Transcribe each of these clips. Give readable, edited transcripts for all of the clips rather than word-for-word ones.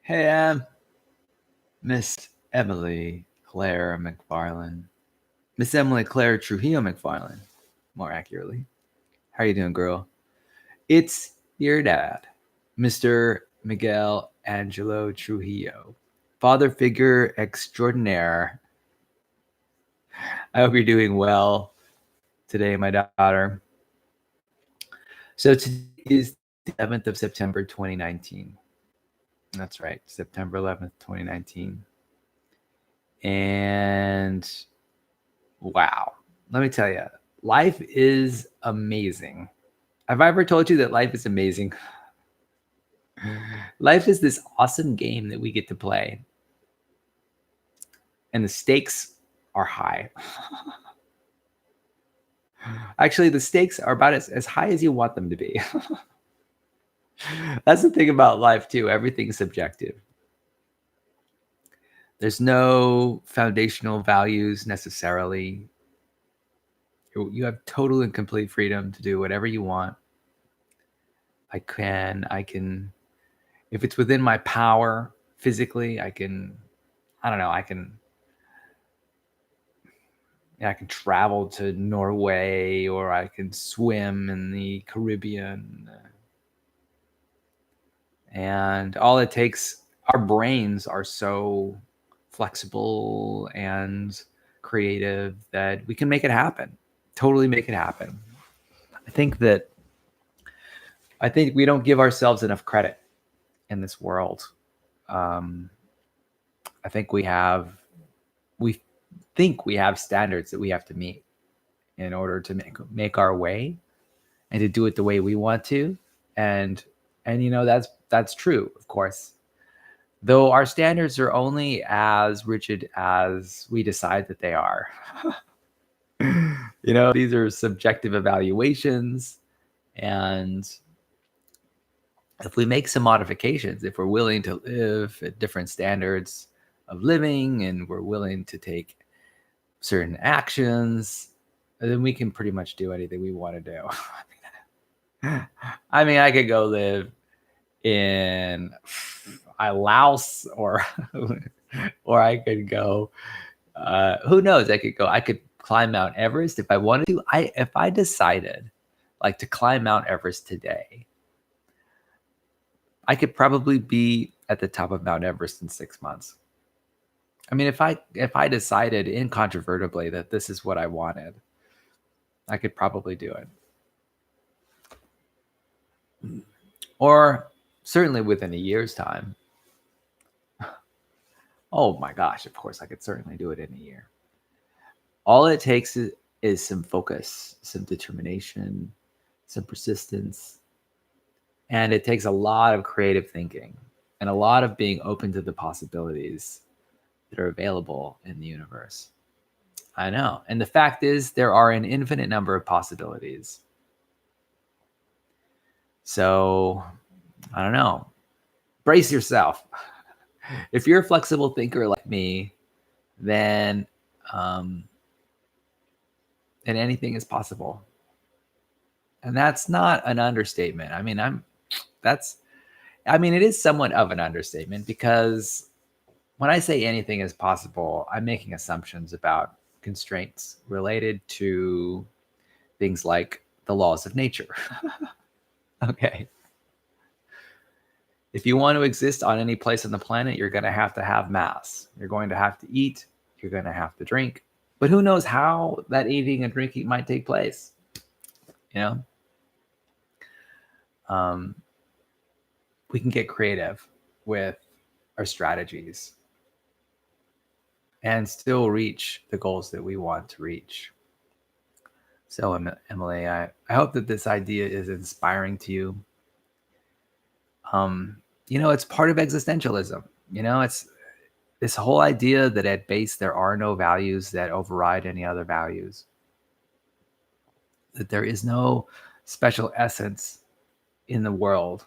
Hey, Miss Emily Claire McFarland. Miss Emily Claire Trujillo McFarland, more accurately. How you doing, girl? It's your dad, Mr. Miguel Angelo Trujillo, father figure extraordinaire. I hope you're doing well today, my daughter. So today is the 11th of September, 2019. That's right, September 11th, 2019. And wow. Let me tell you, life is amazing. Have I ever told you that life is amazing? Life is this awesome game that we get to play, and the stakes are high. Actually, the stakes are about as high as you want them to be. That's the thing about life, too. Everything's subjective. There's no foundational values necessarily. You have total and complete freedom to do whatever you want. I can, if it's within my power physically, I don't know, I can travel to Norway, or I can swim in the Caribbean. And all it takes, our brains are so flexible and creative that we can make it happen. Totally make it happen. I think that we don't give ourselves enough credit in this world. Um, I think we think we have standards that we have to meet in order to make our way and to do it the way we want to. And that's true, of course. Though our standards are only as rigid as we decide that they are. These are subjective evaluations, and if we make some modifications, if we're willing to live at different standards of living and we're willing to take certain actions, then we can pretty much do anything we want to do. I mean, I could go live in Laos, or I could go. Who knows? I could climb Mount Everest if I wanted to. If I decided, like, to climb Mount Everest today, I could probably be at the top of Mount Everest in 6 months. I mean, if I decided incontrovertibly that this is what I wanted, I could probably do it. Or certainly within a year's time. Oh my gosh, of course I could certainly do it in a year. All it takes is some focus, some determination, some persistence. And it takes a lot of creative thinking and a lot of being open to the possibilities that are available in the universe. I know. And the fact is, there are an infinite number of possibilities. So, I don't know. Brace yourself. If you're a flexible thinker like me, then anything is possible. And that's not an understatement. I mean, it is somewhat of an understatement, because when I say anything is possible, I'm making assumptions about constraints related to things like the laws of nature. Okay. If you want to exist on any place on the planet, you're going to have mass. You're going to have to eat. You're going to have to drink. But who knows how that eating and drinking might take place? We can get creative with our strategies and still reach the goals that we want to reach. So, Emily, I hope that this idea is inspiring to you. It's part of existentialism. It's this whole idea that at base there are no values that override any other values, that there is no special essence in the world.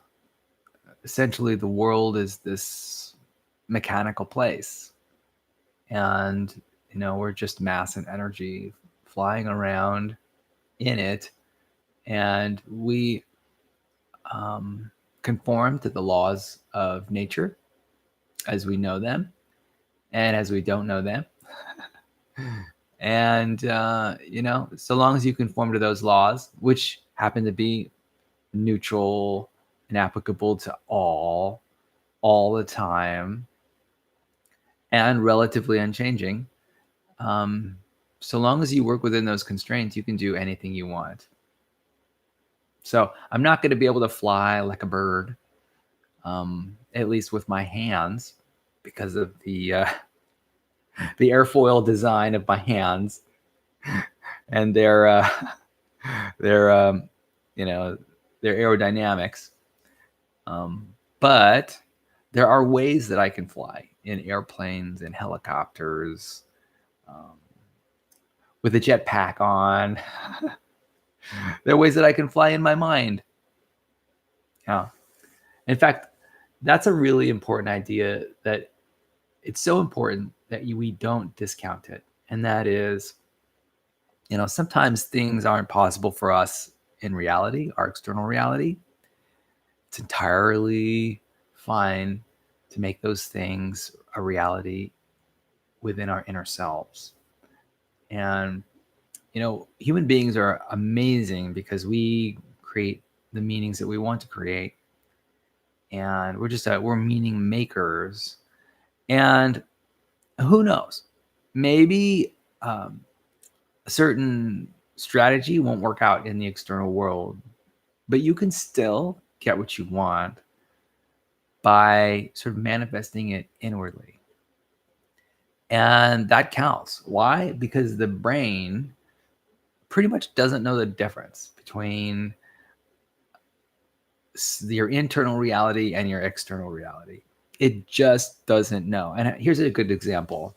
Essentially, the world is this mechanical place, and we're just mass and energy flying around in it, and we conform to the laws of nature, as we know them and as we don't know them. And, so long as you conform to those laws, which happen to be neutral and applicable to all the time, and relatively unchanging, um, so long as you work within those constraints, you can do anything you want. So I'm not going to be able to fly like a bird, at least with my hands, because of the airfoil design of my hands and their you know their aerodynamics. But there are ways that I can fly in airplanes and helicopters, um, with a jetpack on. There are ways that I can fly in my mind. Yeah. In fact, that's a really important idea, that it's so important that we don't discount it. And that is, sometimes things aren't possible for us in reality, our external reality. It's entirely fine to make those things a reality within our inner selves. And, human beings are amazing because we create the meanings that we want to create. And we're meaning makers. And who knows? Maybe a certain strategy won't work out in the external world, but you can still get what you want by sort of manifesting it inwardly. And that counts. Why? Because the brain pretty much doesn't know the difference between your internal reality and your external reality. It just doesn't know. And here's a good example.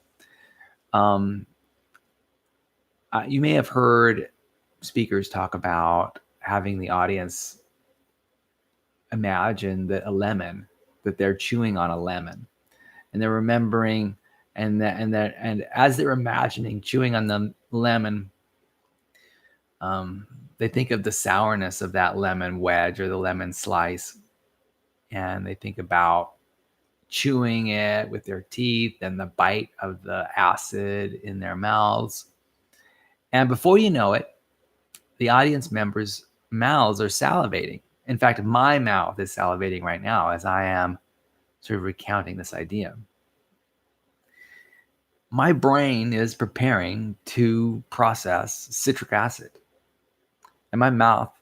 You may have heard speakers talk about having the audience imagine that they're chewing on a lemon, and they're remembering, and as they're imagining chewing on the lemon, they think of the sourness of that lemon wedge or the lemon slice, and they think about chewing it with their teeth and the bite of the acid in their mouths. And before you know it, the audience members' mouths are salivating. In fact, my mouth is salivating right now as I am sort of recounting this idea. My brain is preparing to process citric acid, and my mouth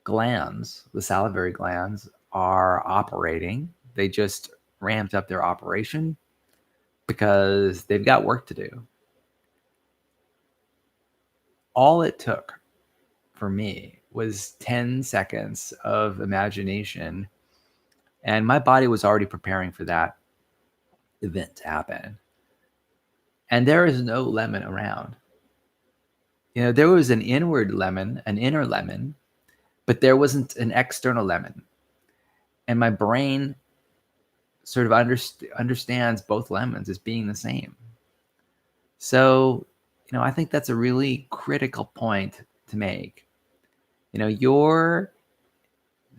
glands, the salivary glands, are operating. They just ramped up their operation because they've got work to do. All it took for me was 10 seconds of imagination, and my body was already preparing for that event to happen. And there is no lemon around. There was an inward lemon, an inner lemon, but there wasn't an external lemon. And my brain sort of understands both lemons as being the same. So, I think that's a really critical point to make.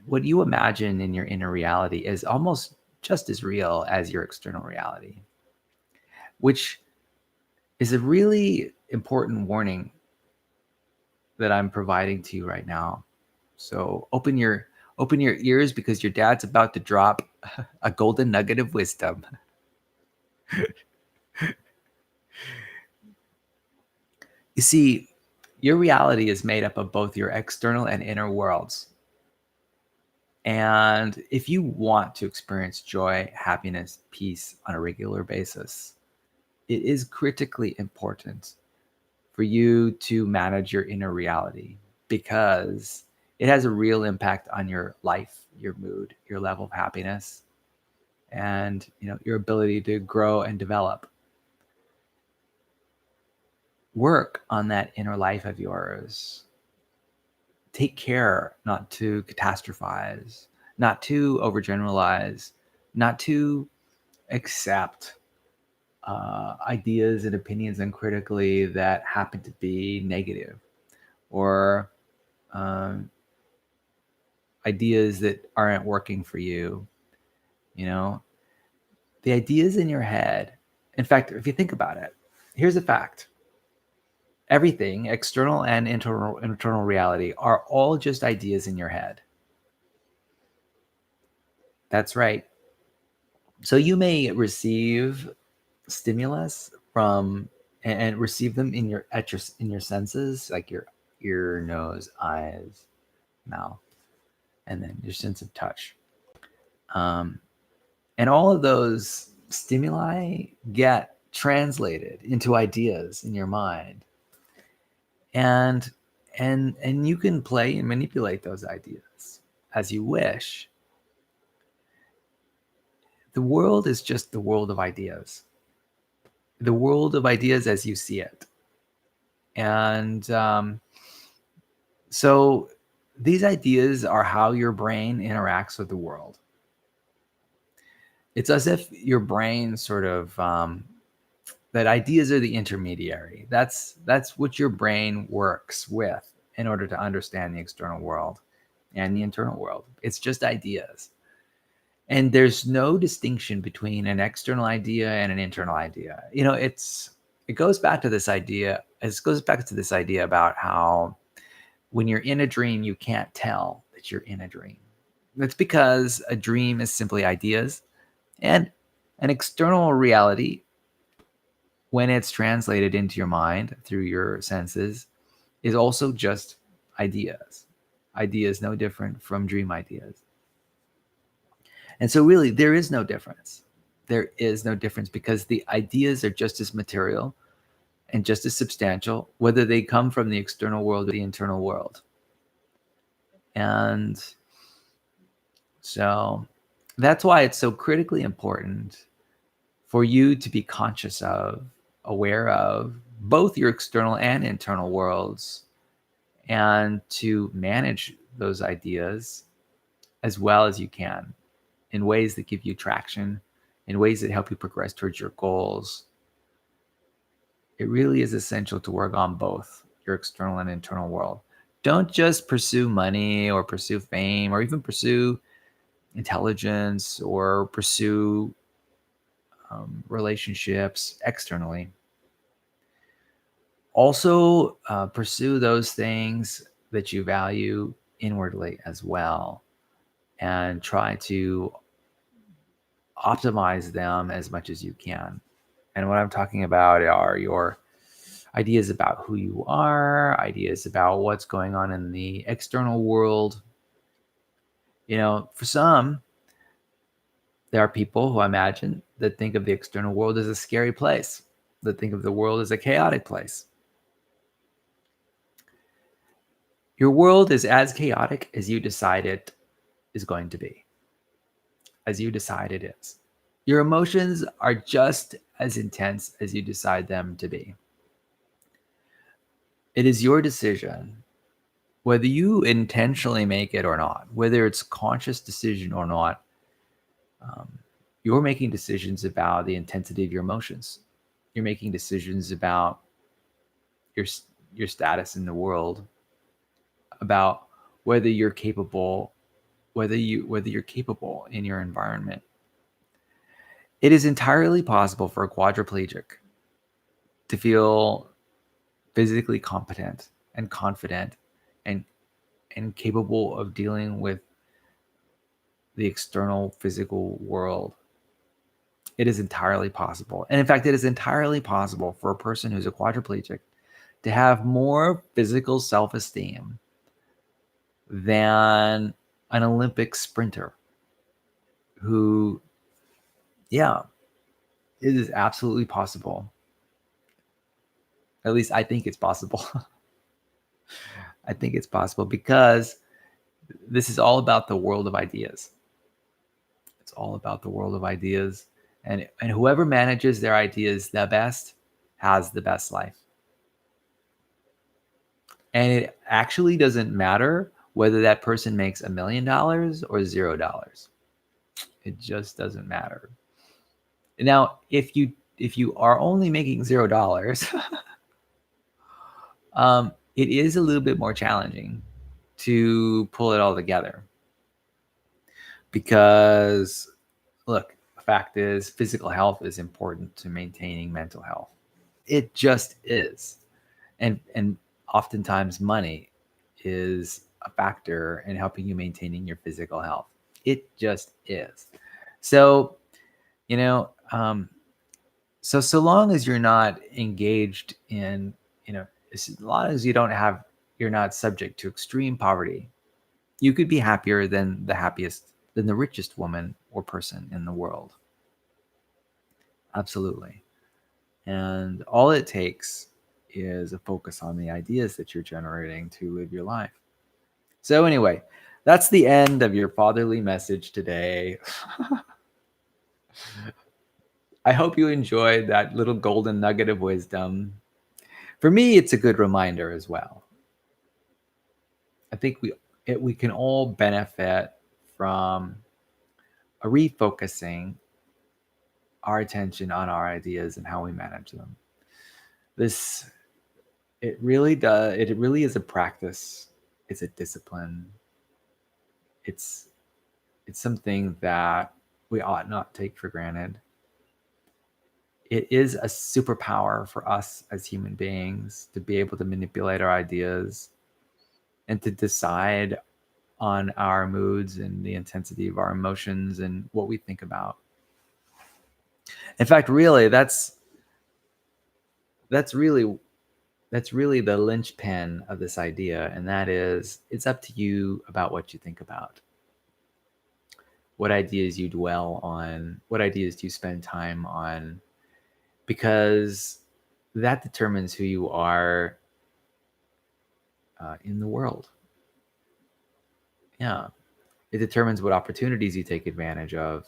What you imagine in your inner reality is almost just as real as your external reality, which is a really important warning that I'm providing to you right now. So open your ears, because your dad's about to drop a golden nugget of wisdom. You see, your reality is made up of both your external and inner worlds. And if you want to experience joy, happiness, peace on a regular basis, it is critically important for you to manage your inner reality, because it has a real impact on your life, your mood, your level of happiness, and your ability to grow and develop. Work on that inner life of yours. Take care not to catastrophize, not to overgeneralize, not to accept ideas and opinions uncritically that happen to be negative, or ideas that aren't working for you. The ideas in your head, in fact, if you think about it, here's a fact. Everything, external and internal reality, are all just ideas in your head. That's right. So you may receive stimulus from and receive them in your senses, like your ear, nose, eyes, mouth, and then your sense of touch. Um, and all of those stimuli get translated into ideas in your mind, and and you can play and manipulate those ideas as you wish. The world is just the world of ideas, the world of ideas as you see it. And so these ideas are how your brain interacts with the world. It's as if your brain sort of that ideas are the intermediary. That's what your brain works with in order to understand the external world and the internal world. It's just ideas. And there's no distinction between an external idea and an internal idea. You know, it goes back to this idea. It goes back to this idea about how when you're in a dream, you can't tell that you're in a dream. That's because a dream is simply ideas, and an external reality, when it's translated into your mind through your senses, is also just ideas. Ideas no different from dream ideas. And so, really, there is no difference. There is no difference because the ideas are just as material and just as substantial, whether they come from the external world or the internal world. And so that's why it's so critically important for you to be conscious of, aware of both your external and internal worlds, and to manage those ideas as well as you can in ways that give you traction, in ways that help you progress towards your goals. It really is essential to work on both your external and internal world. Don't just pursue money or pursue fame or even pursue intelligence or pursue relationships externally. Also, pursue those things that you value inwardly as well, and try to optimize them as much as you can. And what I'm talking about are your ideas about who you are, ideas about what's going on in the external world. You know, for some, there are people who I imagine that think of the external world as a scary place, that think of the world as a chaotic place. Your world is as chaotic as you decide it is going to be, as you decide it is. Your emotions are just as intense as you decide them to be. It is your decision whether you intentionally make it or not, whether it's a conscious decision or not. You're making decisions about the intensity of your emotions. You're making decisions about your your status in the world, about whether you're capable, whether you're capable in your environment. It is entirely possible for a quadriplegic to feel physically competent and confident and capable of dealing with the external physical world. It is entirely possible. And in fact, it is entirely possible for a person who's a quadriplegic to have more physical self-esteem than an Olympic sprinter who, yeah, it is absolutely possible. At least I think it's possible. I think it's possible because this is all about the world of ideas. It's all about the world of ideas. And whoever manages their ideas the best has the best life. And it actually doesn't matter whether that person makes $1 million or $0. It just doesn't matter. Now, if you are only making $0, it is a little bit more challenging to pull it all together. Because, look, fact is, physical health is important to maintaining mental health. It just is. And oftentimes money is a factor in helping you maintaining your physical health. It just is. So, you know, so long as you're not engaged in, as long as you're not subject to extreme poverty, you could be happier than the richest woman or person in the world. Absolutely. And all it takes is a focus on the ideas that you're generating to live your life. So anyway, that's the end of your fatherly message today. I hope you enjoyed that little golden nugget of wisdom. For me, it's a good reminder as well. I think we can all benefit from a refocusing our attention on our ideas and how we manage them. This it really does. It really is a practice. It's a discipline. It's something that we ought not take for granted. It is a superpower for us as human beings to be able to manipulate our ideas and to decide on our moods and the intensity of our emotions and what we think about. In fact, really, that's really the linchpin of this idea, and that is, it's up to you about what you think about. What ideas you dwell on, what ideas do you spend time on, because that determines who you are in the world. Yeah, it determines what opportunities you take advantage of.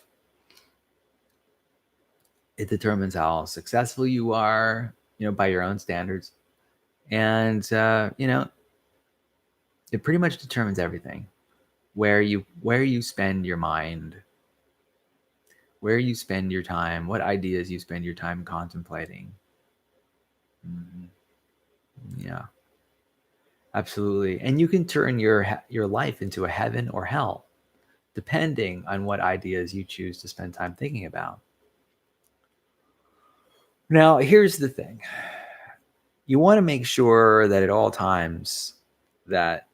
It determines how successful you are, by your own standards. And, it pretty much determines everything. Where you spend your mind, where you spend your time, what ideas you spend your time contemplating. Mhm. Yeah, absolutely. And you can turn your life into a heaven or hell, depending on what ideas you choose to spend time thinking about. Now, here's the thing. You want to make sure that at all times that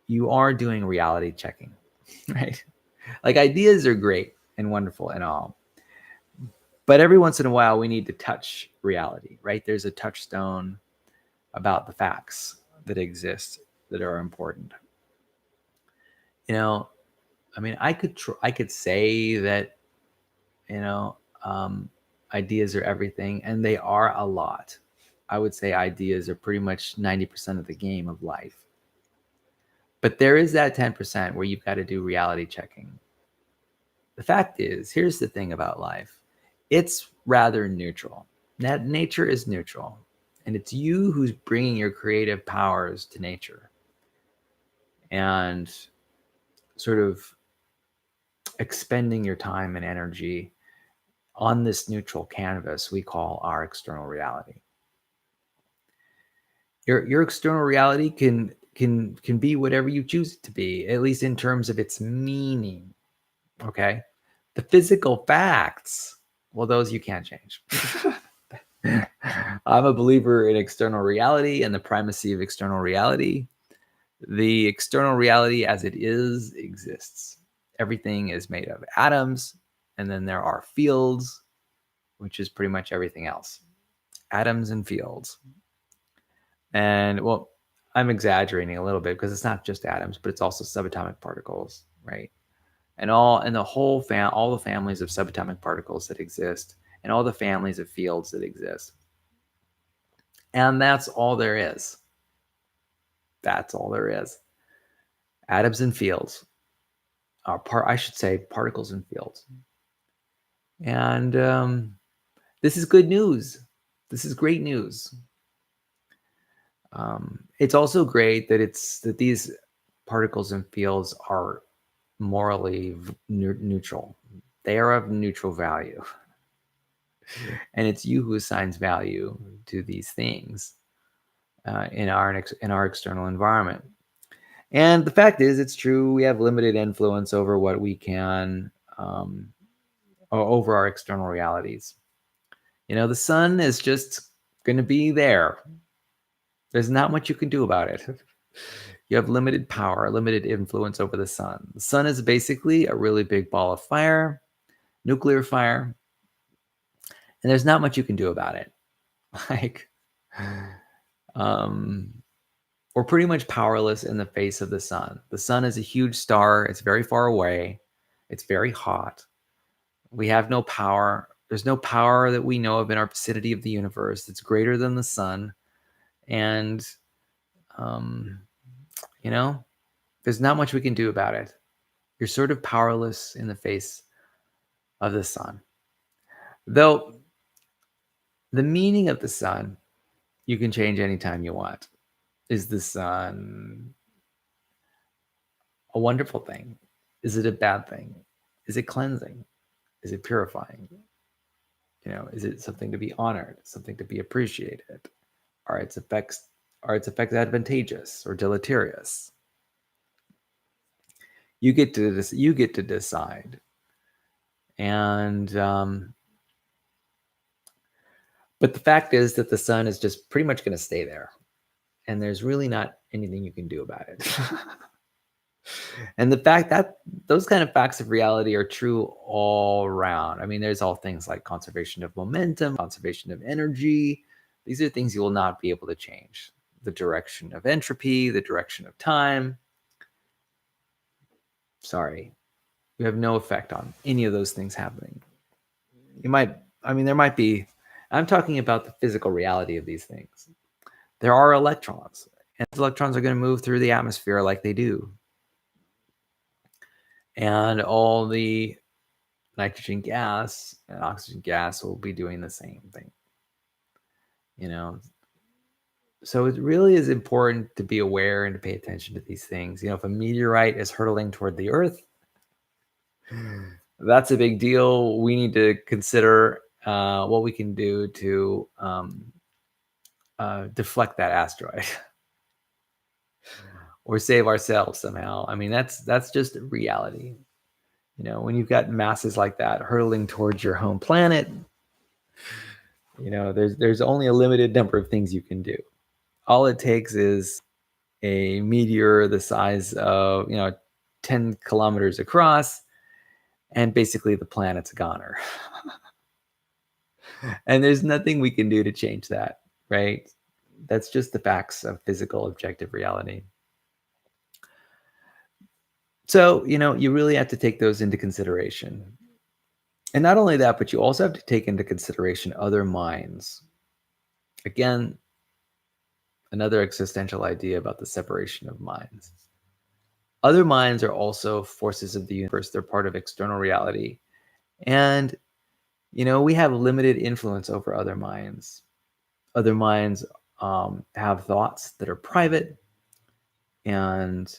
you are doing reality checking, right? Like, ideas are great and wonderful and all, but every once in a while we need to touch reality, right? There's a touchstone about the facts that exist that are important. I mean, I could say that, you know, um, ideas are everything, and they are a lot. I would say ideas are pretty much 90% of the game of life. But there is that 10% where you've got to do reality checking. The fact is, here's the thing about life. It's rather neutral. That nature is neutral, and it's you who's bringing your creative powers to nature and sort of expending your time and energy on this neutral canvas we call our external reality. Your external reality can be whatever you choose it to be, at least in terms of its meaning. Okay? The physical facts, well, those you can't change. I'm a believer in external reality and the primacy of external reality. The external reality as it is exists. Everything is made of atoms, and then there are fields, which is pretty much everything else. Atoms and fields. And well, I'm exaggerating a little bit because it's not just atoms, but it's also subatomic particles, right? And all the families of subatomic particles that exist, and all the families of fields that exist. And that's all there is. That's all there is. Atoms and fields are I should say particles and fields. And this is good news. This is great news. It's also great that these particles and fields are morally neutral. They are of neutral value. And it's you who assigns value to these things in our external environment. And the fact is, it's true, we have limited influence over what we can over our external realities. The sun is just going to be there. There's not much you can do about it. You have limited power, limited influence over the sun. The sun is basically a really big ball of fire, nuclear fire, and there's not much you can do about it. Like, we're pretty much powerless in the face of the sun. The sun is a huge star. It's very far away. It's very hot. We have no power. There's no power that we know of in our vicinity of the universe that's greater than the sun. And, there's not much we can do about it. You're sort of powerless in the face of the sun. Though the meaning of the sun, you can change anytime you want. Is the sun a wonderful thing? Is it a bad thing? Is it cleansing? Is it purifying? Is it something to be honored, something to be appreciated? Are its effects advantageous or deleterious? You get to decide. And but the fact is that the sun is just pretty much going to stay there, and there's really not anything you can do about it. And the fact that those kind of facts of reality are true all around. I mean, there's all things like conservation of momentum, conservation of energy. These are things you will not be able to change. The direction of entropy, the direction of time. Sorry, you have no effect on any of those things happening. There might be, I'm talking about the physical reality of these things. There are electrons, and electrons are going to move through the atmosphere like they do. And all the nitrogen gas and oxygen gas will be doing the same thing. So it really is important to be aware and to pay attention to these things. If a meteorite is hurtling toward the Earth, that's a big deal. We need to consider what we can do to deflect that asteroid or save ourselves somehow. I mean, that's just reality. When you've got masses like that hurtling towards your home planet, there's only a limited number of things you can do. All it takes is a meteor the size of 10 kilometers across, and basically the planet's a goner. And there's nothing we can do to change that, right? That's just the facts of physical objective reality. So, you really have to take those into consideration. And not only that, but you also have to take into consideration other minds. Again, another existential idea about the separation of minds. Other minds are also forces of the universe. They're part of external reality. And, we have limited influence over other minds. Other minds have thoughts that are private, and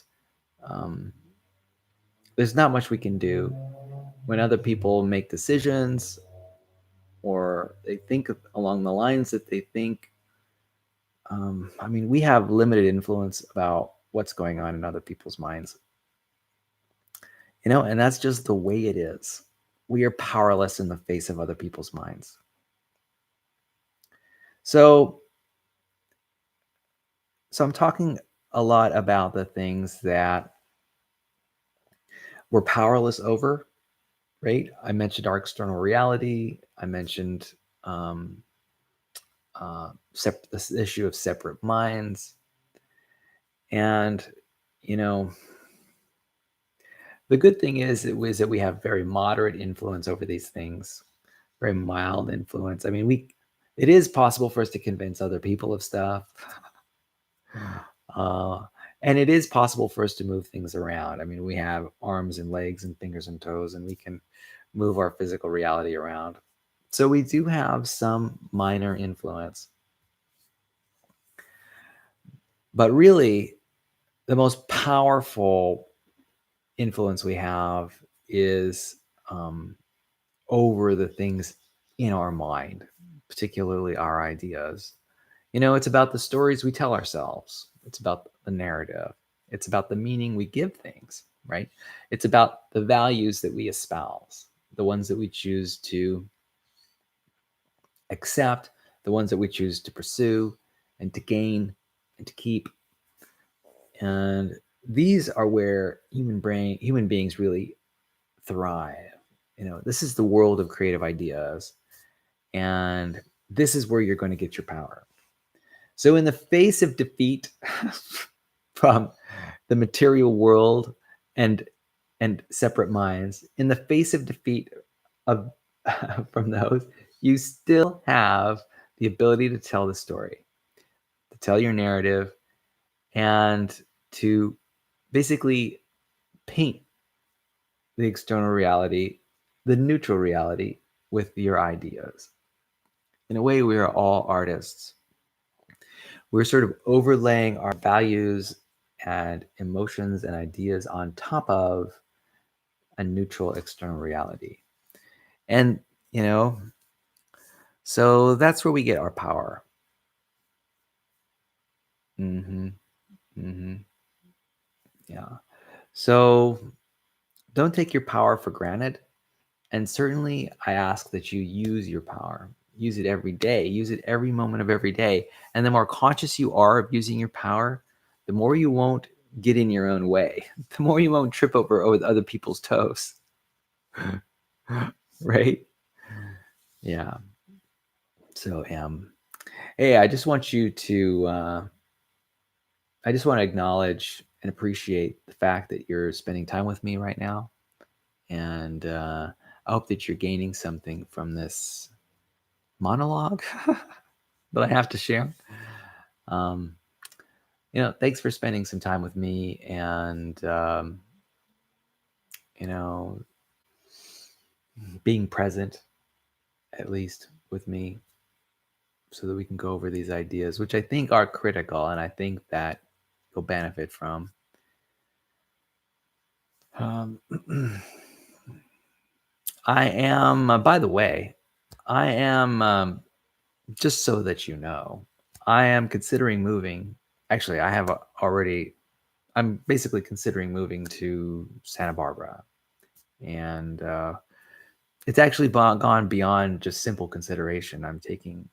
there's not much we can do when other people make decisions or they think along the lines that they think. We have limited influence about what's going on in other people's minds. And that's just the way it is. We are powerless in the face of other people's minds. So I'm talking a lot about the things that we're powerless over, right? I mentioned our external reality. I mentioned this issue of separate minds. And, the good thing is that we have very moderate influence over these things, very mild influence. It is possible for us to convince other people of stuff. And it is possible for us to move things around. We have arms and legs and fingers and toes, and we can move our physical reality around. So we do have some minor influence. But really, the most powerful influence we have is over the things in our mind, particularly our ideas. It's about the stories we tell ourselves. It's about the narrative. It's about the meaning we give things, right? It's about the values that we espouse. the ones that we choose to accept, the ones that we choose to pursue and to gain and to keep. And these are where human beings really thrive. This is the world of creative ideas, and this is where you're going to get your power. So in the face of defeat from the material world and separate minds, in the face of defeat of from those, you still have the ability to tell the story, to tell your narrative, and to basically paint the external reality, the neutral reality, with your ideas. In a way, we are all artists. We're sort of overlaying our values and emotions and ideas on top of a neutral external reality. And, so that's where we get our power. Mm-hmm. Mm-hmm. Yeah. So don't take your power for granted. And certainly, I ask that you use your power. Use it every day. Use it every moment of every day. And the more conscious you are of using your power, the more you won't get in your own way. The more you won't trip over other people's toes. Right? Yeah. So, hey, I just want to acknowledge and appreciate the fact that you're spending time with me right now. And I hope that you're gaining something from this monologue that I have to share. Um, thanks for spending some time with me, and you know, being present, at least with me, so that we can go over these ideas, which I think are critical, and I think that you'll benefit from. Um, I am, by the way, I am, just so that you know, I am considering moving. Actually, I have already, I'm basically considering moving to Santa Barbara. And it's actually gone beyond just simple consideration. I'm taking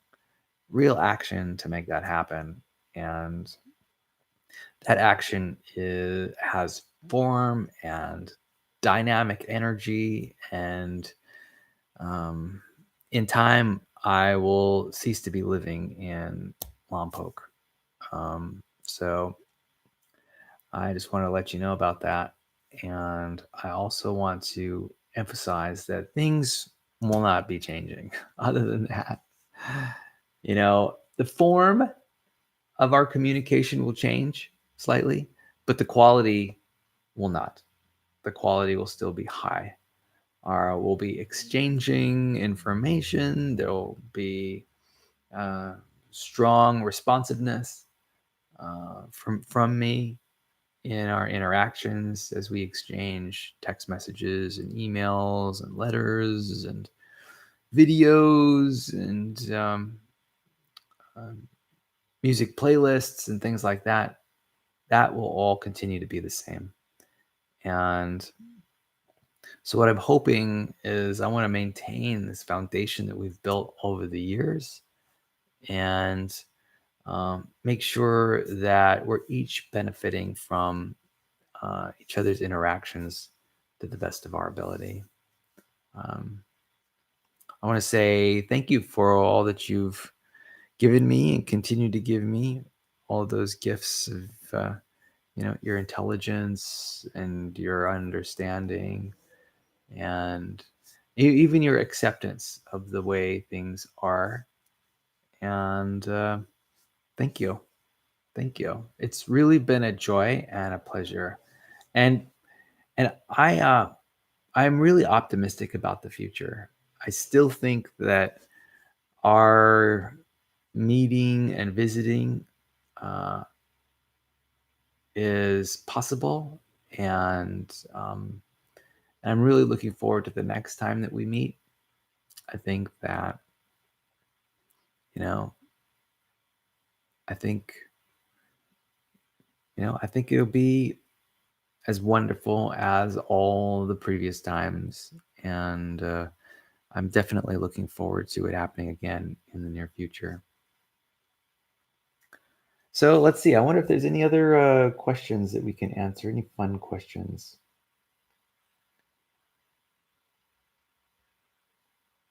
real action to make that happen. And that action has form and dynamic energy. And in time, I will cease to be living in Lompoc. So I just want to let you know about that. And I also want to emphasize that things will not be changing. Other than that, the form of our communication will change slightly, but the quality will not. The quality will still be high. We'll be exchanging information. There'll be strong responsiveness from me in our interactions as we exchange text messages and emails and letters and videos and um, music playlists and things like that. That will all continue to be the same. And so, what I'm hoping is I want to maintain this foundation that we've built over the years and make sure that we're each benefiting from each other's interactions to the best of our ability. Um, I want to say thank you for all that you've given me and continue to give me, all of those gifts of your intelligence and your understanding and even your acceptance of the way things are. And thank you. Thank you. It's really been a joy and a pleasure. And I'm really optimistic about the future. I still think that our meeting and visiting uh, is possible, and I'm really looking forward to the next time that we meet. I think that you know, I think I think it'll be as wonderful as all the previous times, And I'm definitely looking forward to it happening again in the near future. So let's see. I wonder if there's any other questions that we can answer, any fun questions.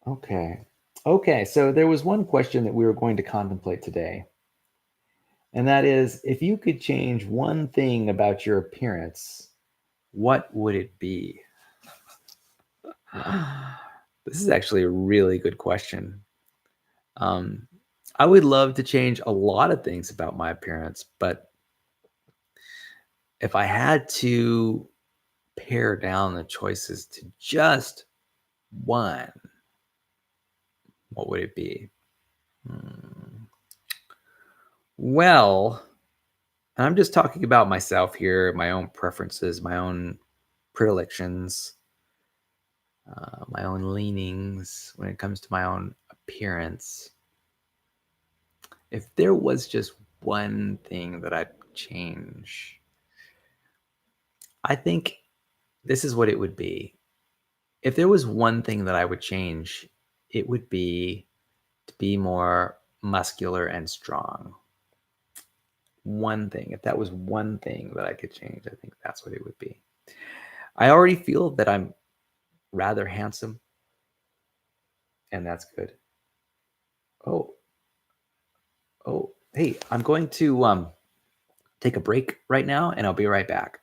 Okay. Okay. So there was one question that we were going to contemplate today. And that is, if you could change one thing about your appearance, what would it be? This is actually a really good question. Um, I would love to change a lot of things about my appearance, but if I had to pare down the choices to just one, what would it be? Hmm. Well, I'm just talking about myself here, my own preferences, my own predilections, my own leanings when it comes to my own appearance. If there was just one thing that I'd change, I think this is what it would be. If there was one thing that I would change, it would be to be more muscular and strong. One thing. If that was one thing that I could change, I think that's what it would be. I already feel that I'm rather handsome, and that's good. Oh, oh, hey, I'm going to take a break right now, and I'll be right back.